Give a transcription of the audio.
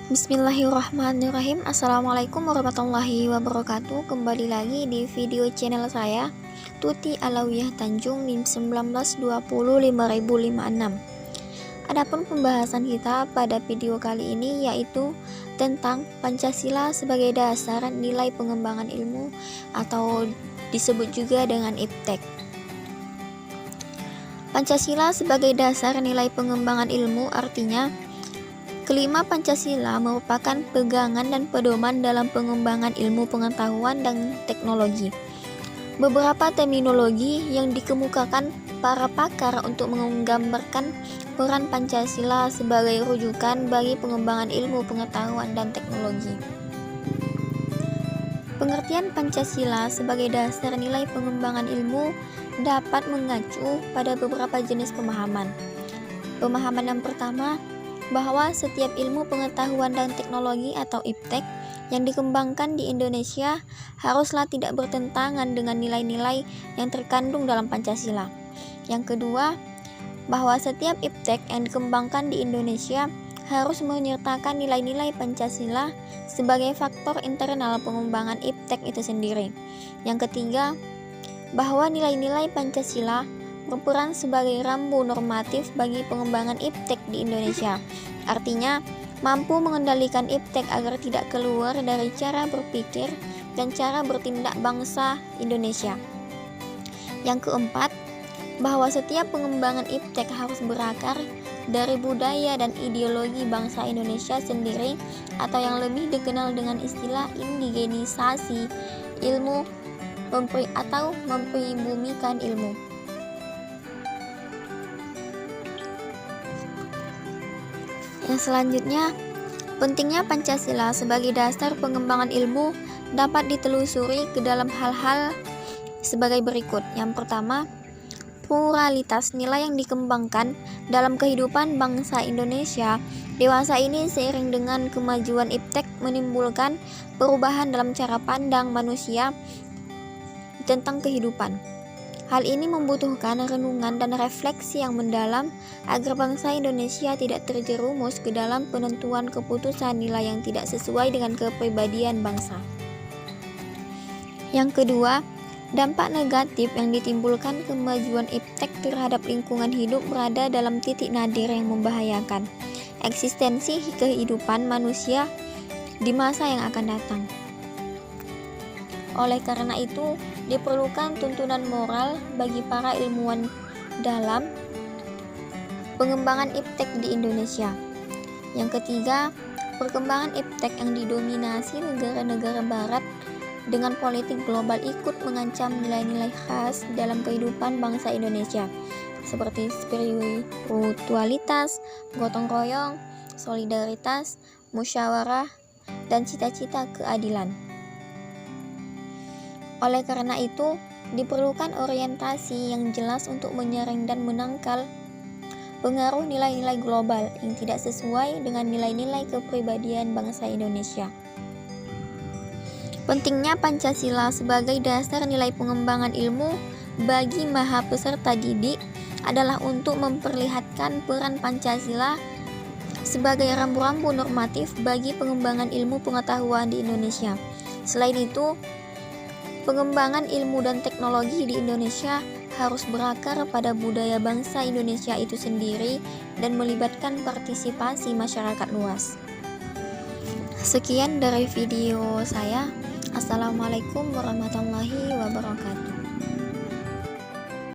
Bismillahirrahmanirrahim. Assalamualaikum warahmatullahi wabarakatuh. Kembali lagi di video channel saya, Tuti Alawiyah Tanjung NIM 19205056. Adapun pembahasan kita pada video kali ini yaitu tentang Pancasila sebagai dasar nilai pengembangan ilmu atau disebut juga dengan IPTEK. Pancasila sebagai dasar nilai pengembangan ilmu artinya kelima Pancasila merupakan pegangan dan pedoman dalam pengembangan ilmu pengetahuan dan teknologi. Beberapa terminologi yang dikemukakan para pakar untuk menggambarkan peran Pancasila sebagai rujukan bagi pengembangan ilmu pengetahuan dan teknologi. Pengertian Pancasila sebagai dasar nilai pengembangan ilmu dapat mengacu pada beberapa jenis pemahaman. Pemahaman yang pertama, bahwa setiap ilmu pengetahuan dan teknologi atau IPTEK yang dikembangkan di Indonesia haruslah tidak bertentangan dengan nilai-nilai yang terkandung dalam Pancasila. Yang kedua, bahwa setiap IPTEK yang dikembangkan di Indonesia harus menyertakan nilai-nilai Pancasila sebagai faktor internal pengembangan IPTEK itu sendiri. Yang ketiga, bahwa nilai-nilai Pancasila berperan sebagai rambu normatif bagi pengembangan IPTEK di Indonesia. Artinya, mampu mengendalikan IPTEK agar tidak keluar dari cara berpikir dan cara bertindak bangsa Indonesia. Yang keempat, bahwa setiap pengembangan IPTEK harus berakar dari budaya dan ideologi bangsa Indonesia sendiri atau yang lebih dikenal dengan istilah indigenisasi ilmu atau mempribumikan ilmu. Yang selanjutnya, pentingnya Pancasila sebagai dasar pengembangan ilmu dapat ditelusuri ke dalam hal-hal sebagai berikut. Yang pertama, pluralitas nilai yang dikembangkan dalam kehidupan bangsa Indonesia dewasa ini seiring dengan kemajuan IPTEK menimbulkan perubahan dalam cara pandang manusia tentang kehidupan. Hal ini membutuhkan renungan dan refleksi yang mendalam agar bangsa Indonesia tidak terjerumus ke dalam penentuan keputusan nilai yang tidak sesuai dengan kepribadian bangsa. Yang kedua, dampak negatif yang ditimbulkan kemajuan IPTEK terhadap lingkungan hidup berada dalam titik nadir yang membahayakan eksistensi kehidupan manusia di masa yang akan datang. Oleh karena itu, diperlukan tuntunan moral bagi para ilmuwan dalam pengembangan IPTEK di Indonesia. Yang ketiga, perkembangan IPTEK yang didominasi negara-negara barat dengan politik global ikut mengancam nilai-nilai khas dalam kehidupan bangsa Indonesia, seperti spiritualitas, gotong royong, solidaritas, musyawarah, dan cita-cita keadilan. Oleh karena itu, diperlukan orientasi yang jelas untuk menyaring dan menangkal pengaruh nilai-nilai global yang tidak sesuai dengan nilai-nilai kepribadian bangsa Indonesia. Pentingnya Pancasila sebagai dasar nilai pengembangan ilmu bagi maha peserta didik adalah untuk memperlihatkan peran Pancasila sebagai rambu-rambu normatif bagi pengembangan ilmu pengetahuan di Indonesia. Selain itu, pengembangan ilmu dan teknologi di Indonesia harus berakar pada budaya bangsa Indonesia itu sendiri dan melibatkan partisipasi masyarakat luas. Sekian dari video saya. Assalamualaikum warahmatullahi wabarakatuh.